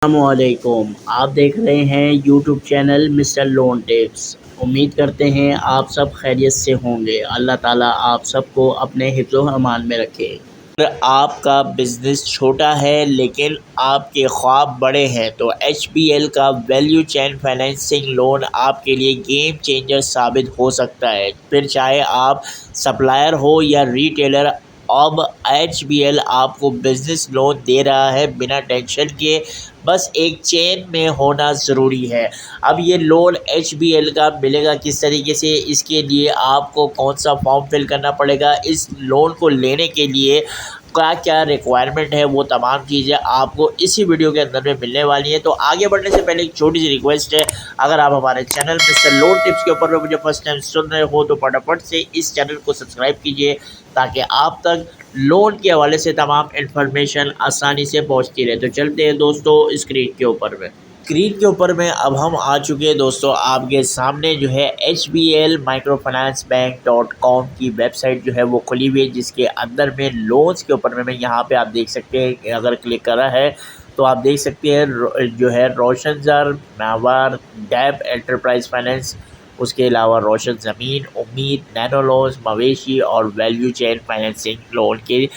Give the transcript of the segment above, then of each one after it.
अस्सलामुअलैकुम। आप देख रहे हैं YouTube channel mister loan tips. उम्मीद करते हैं आप सब खैरियत से होंगे। अल्लाह ताला आप सबको अपने हिफ्ज़ अमान में रखे। अगर आपका बिज़नेस छोटा है लेकिन आपके ख्वाब बड़े हैं तो HBL का वैल्यू चेन फाइनेंसिंग लोन आपके लिए गेम चेंजर साबित हो सकता है। फिर चाहे आप सप्लायर हो या रिटेलर, अब HBL आपको बिज़नेस लोन दे रहा है बिना टेंशन के। बस एक चेन में होना ज़रूरी है। अब ये लोन HBL का मिलेगा किस तरीके से, इसके लिए आपको कौन सा फॉर्म फिल करना पड़ेगा, इस लोन को लेने के लिए क्या क्या रिक्वायरमेंट है, वो तमाम चीज़ें आपको इसी वीडियो के अंदर में मिलने वाली हैं। तो आगे बढ़ने से पहले एक छोटी सी रिक्वेस्ट है, अगर आप हमारे चैनल मिस्टर लोन टिप्स के ऊपर में मुझे फर्स्ट टाइम सुन रहे हो तो फटाफट से इस चैनल को सब्सक्राइब कीजिए ताकि आप तक लोन के हवाले से तमाम इन्फॉर्मेशन आसानी से पहुंचती रहे। तो चलते हैं दोस्तों स्क्रीन के ऊपर में अब हम आ चुके हैं दोस्तों आपके सामने जो है HBL microfinancebank.com की वेबसाइट जो है वो खुली हुई है, जिसके अंदर में लोन्स के ऊपर में यहाँ पे आप देख सकते हैं। अगर क्लिक करा है तो आप देख सकते हैं जो है रोशन ज़र, नावार, डैब एंटरप्राइज फाइनेंस, उसके अलावा रोशन ज़मीन, उम्मीद, नैनो लोन्स, मवेशी और वैल्यू चेन फाइनेंसिंग लोन के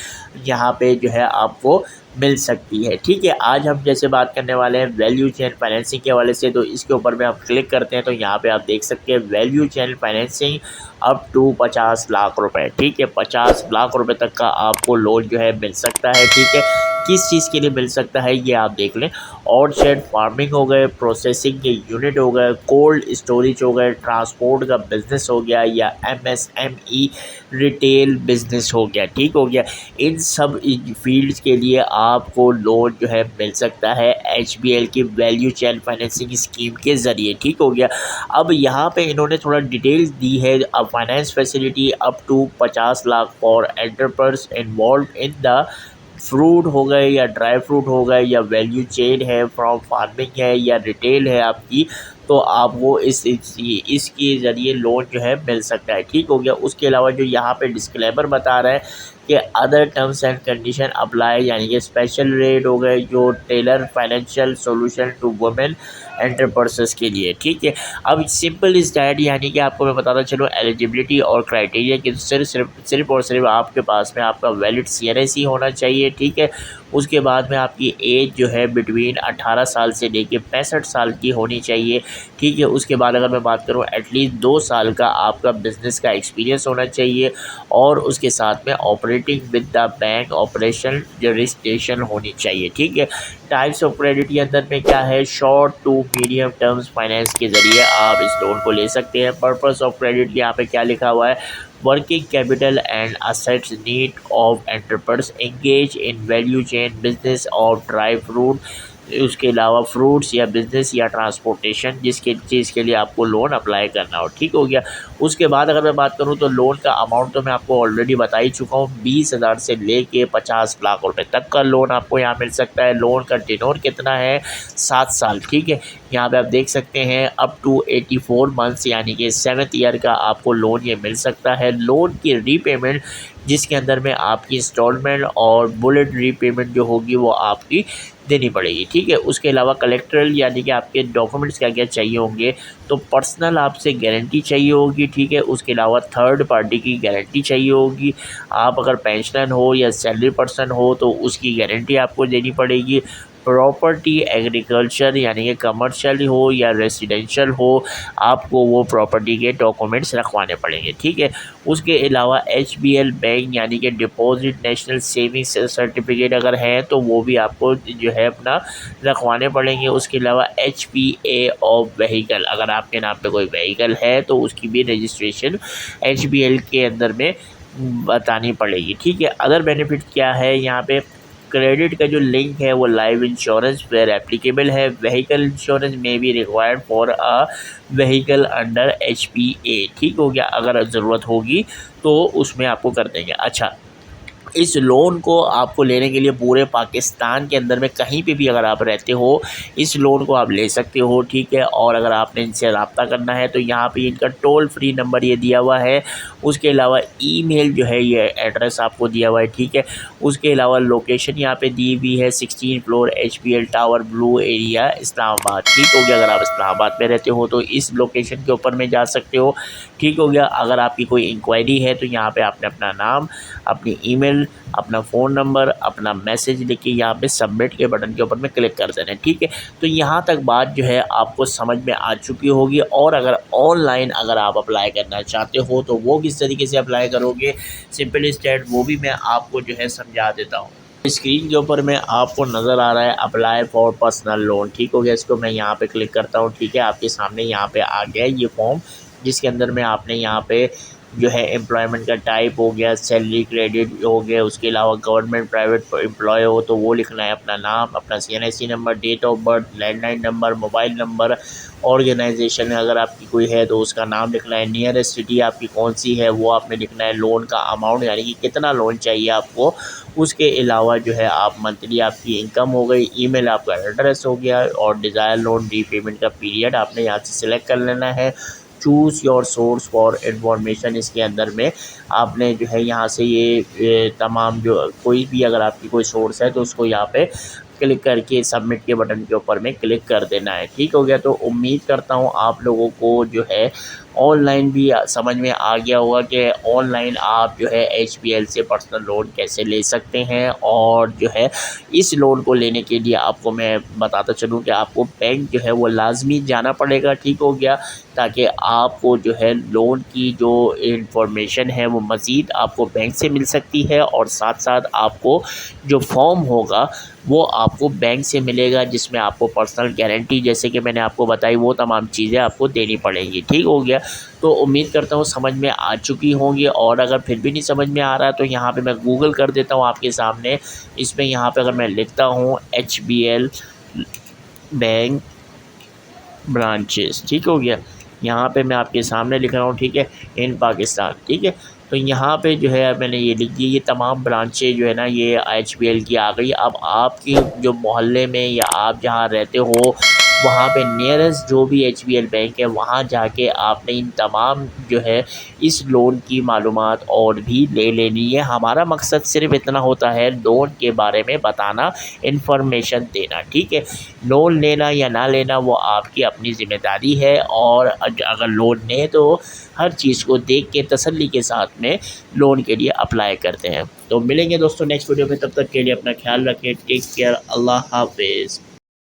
यहाँ पे जो है आपको मिल सकती है। ठीक है, आज हम जैसे बात करने वाले हैं वैल्यू चेन फाइनेंसिंग के हवाले से, तो इसके ऊपर में आप क्लिक करते हैं तो यहाँ पे आप देख सकते हैं value chain financing up to 50 lakh रुपए। ठीक है, 50 लाख रुपए तक का आपको लोन जो है मिल सकता है। ठीक है, किस चीज़ के लिए मिल सकता है ये आप देख लें। ऑर्चर्ड फार्मिंग हो गए, प्रोसेसिंग के यूनिट हो गए, कोल्ड स्टोरेज हो गए, ट्रांसपोर्ट का बिज़नेस हो गया या MSME रिटेल बिज़नेस हो गया। ठीक हो गया, इन सब फील्ड्स के लिए आपको लोन जो है मिल सकता है HBL की वैल्यू चेन फाइनेंसिंग स्कीम के ज़रिए। ठीक हो गया, अब यहाँ पे इन्होंने थोड़ा डिटेल्स दी है। अब finance facility up to 50 lakh for enterprise involve in the fruit हो गए या ड्राई फ्रूट हो गए या वैल्यू चेन है, फ्रॉम फार्मिंग है या रिटेल है आपकी, तो आपको इसके ज़रिए लोन जो है मिल सकता है। ठीक हो गया, उसके अलावा जो यहाँ पे डिस्क्लेमर बता रहा है कि other terms and condition apply, यानी कि स्पेशल रेट हो गए जो tailor financial solution to women enterprises के लिए। ठीक है, अब सिंपल इज डैट, यानी कि आपको मैं बताता चलूँ एलिजिबिलिटी और क्राइटेरिया कि सिर्फ और सिर्फ आपके पास में आपका वैलिड CNSE होना चाहिए। ठीक है, उसके बाद में आपकी एज जो है बिटवीन 18 साल से लेके 65 साल की होनी चाहिए। ठीक है, उसके बाद अगर मैं बात करूं एटलीस्ट 2 साल का आपका बिज़नेस का एक्सपीरियंस होना चाहिए और उसके साथ में operating with the bank operation registration होनी चाहिए। ठीक है, टाइप्स ऑफ क्रेडिट के अंदर में क्या है, short to medium terms finance के ज़रिए आप इस लोन को ले सकते हैं। पर्पस ऑफ क्रेडिट यहाँ पे क्या लिखा हुआ है, working capital and assets need of enterprise engage in value chain business of dry fruit, उसके अलावा फ्रूट्स या बिज़नेस या ट्रांसपोर्टेशन, जिसके चीज़ के लिए आपको लोन अप्लाई करना हो। ठीक हो गया, उसके बाद अगर मैं बात करूं तो लोन का अमाउंट तो मैं आपको ऑलरेडी बता ही चुका हूं, 20,000 से लेके 50 लाख रुपए तक का लोन आपको यहां मिल सकता है। लोन का टेन्योर कितना है, 7 साल। ठीक है, यहाँ पे आप देख सकते हैं अप टू 84 मंथ्स, यानी कि 7th ईयर का आपको लोन ये मिल सकता है। लोन की रीपेमेंट जिसके अंदर में आपकी इंस्टॉलमेंट और बुलेट रीपेमेंट जो होगी वो आपकी देनी पड़ेगी। ठीक है, उसके अलावा कलेक्ट्रल यानी कि आपके डॉक्यूमेंट्स क्या क्या चाहिए होंगे, तो पर्सनल आपसे गारंटी चाहिए होगी। ठीक है, उसके अलावा थर्ड पार्टी की गारंटी चाहिए होगी। आप अगर पेंशनर हो या सैलरी पर्सन हो तो उसकी गारंटी आपको देनी पड़ेगी। प्रॉपर्टी एग्रीकल्चर यानी कि कमर्शियल हो या रेसिडेंशियल हो, आपको वो प्रॉपर्टी के डॉक्यूमेंट्स रखवाने पड़ेंगे। ठीक है, उसके अलावा HBL बैंक यानी कि डिपॉजिट नेशनल सेविंग्स सर्टिफिकेट अगर है तो वो भी आपको जो है अपना रखवाने पड़ेंगे। उसके अलावा HPA ऑफ व्हीकल, अगर आपके नाम पे कोई व्हीकल है तो उसकी भी रजिस्ट्रेशन HBL के अंदर में बतानी पड़ेगी। ठीक है, अदर बेनिफिट क्या है यहाँ पे, क्रेडिट का जो लिंक है वो लाइव इंश्योरेंस वेयर एप्लीकेबल है, व्हीकल इंश्योरेंस में भी required for a vehicle under HPA। ठीक हो गया, अगर ज़रूरत होगी तो उसमें आपको कर देंगे। अच्छा, इस लोन को आपको लेने के लिए पूरे पाकिस्तान के अंदर में कहीं पे भी अगर आप रहते हो इस लोन को आप ले सकते हो, ठीक है। और अगर आपने इनसे रब्ता करना है तो यहाँ पे इनका टोल फ्री नंबर ये दिया हुआ है, उसके अलावा ईमेल जो है ये एड्रेस आपको दिया हुआ है, ठीक है। उसके अलावा लोकेशन यहाँ पे दी हुई है 16 floor HBL tower blue area Islamabad, ठीक हो गया। अगर आप इस्लामाबाद में रहते हो तो इस लोकेशन के ऊपर में जा सकते हो, ठीक हो गया। अगर आपकी कोई इंक्वायरी है तो यहाँ पे आपने अपना नाम, अपनी ईमेल, अपना फ़ोन नंबर, अपना मैसेज लिख के यहाँ पे सबमिट के बटन के ऊपर में क्लिक कर देना है, ठीक है। तो यहाँ तक बात जो है आपको समझ में आ चुकी होगी। और अगर ऑनलाइन अगर आप अप्लाई करना चाहते हो तो वो किस तरीके से अप्लाई करोगे, सिंपल स्टेट वो भी मैं आपको जो है समझा देता हूँ। स्क्रीन के ऊपर में आपको नज़र आ रहा है अप्लाई फॉर पर्सनल लोन, ठीक हो गया। इसको मैं यहाँ पे क्लिक करता हूँ, ठीक है। आपके सामने यहाँ पे आ गया ये फॉर्म, जिसके अंदर में आपने यहाँ पे जो है एम्प्लॉयमेंट का टाइप हो गया, सैलरी क्रेडिट हो गया, उसके अलावा गवर्नमेंट प्राइवेट एम्प्लॉय हो तो वो लिखना है, अपना नाम, अपना CNIC number, date of birth, landline number, mobile number, organisation अगर आपकी कोई है तो उसका नाम लिखना है, नियरेस्ट सिटी आपकी कौन सी है वो आपने लिखना है, लोन का अमाउंट यानी कि कितना लोन चाहिए आपको, उसके अलावा जो है आप मंथली आपकी इनकम हो गई, ईमेल आपका एड्रेस हो गया, और डिज़ायर लोन रीपेमेंट का पीरियड आपने यहाँ से सिलेक्ट कर लेना है। Choose your source for information, इसके अंदर में आपने जो है यहाँ से ये तमाम जो कोई भी अगर आपकी कोई सोर्स है तो उसको यहाँ पे क्लिक करके सबमिट के बटन के ऊपर में क्लिक कर देना है, ठीक हो गया। तो उम्मीद करता हूँ आप लोगों को जो है ऑनलाइन भी समझ में आ गया होगा कि ऑनलाइन आप जो है HBL से पर्सनल लोन कैसे ले सकते हैं। और जो है इस लोन को लेने के लिए आपको मैं बताता चलूँ कि आपको बैंक जो है वो लाजमी जाना पड़ेगा, ठीक हो गया, ताकि आपको जो है लोन की जो इंफॉर्मेशन है वो मज़ीद आपको बैंक से मिल सकती है। और साथ साथ आपको जो फॉर्म होगा वो आपको बैंक से मिलेगा, जिसमें आपको पर्सनल गारंटी जैसे कि मैंने आपको बताई वो तमाम चीज़ें आपको देनी पड़ेंगी, ठीक हो गया। तो उम्मीद करता हूँ समझ में आ चुकी होंगी। और अगर फिर भी नहीं समझ में आ रहा तो यहाँ पे मैं गूगल कर देता हूँ आपके सामने। इसमें यहाँ पे अगर मैं लिखता हूँ HBL बैंक ब्रांचेस, ठीक हो गया, यहाँ पे मैं आपके सामने लिख रहा हूँ, ठीक है, इन पाकिस्तान, ठीक है। तो यहाँ पे जो है मैंने ये लिख दी, ये तमाम ब्रांचें जो है ना ये HBL की आ गई। अब आपकी जो मोहल्ले में या आप जहाँ रहते हो वहाँ पे नियरेस्ट जो भी HBL बैंक है वहाँ जाके आपने इन तमाम जो है इस लोन की मालूमात और भी ले लेनी है। हमारा मकसद सिर्फ इतना होता है लोन के बारे में बताना, इन्फॉर्मेशन देना, ठीक है। लोन लेना या ना लेना वो आपकी अपनी ज़िम्मेदारी है। और अगर लोन लें तो हर चीज़ को देख के तसल्ली के साथ में लोन के लिए अप्लाई करते हैं। तो मिलेंगे दोस्तों नेक्स्ट वीडियो में, तब तक के लिए अपना ख्याल रखें, टेक केयर, अल्लाह हाफिज़।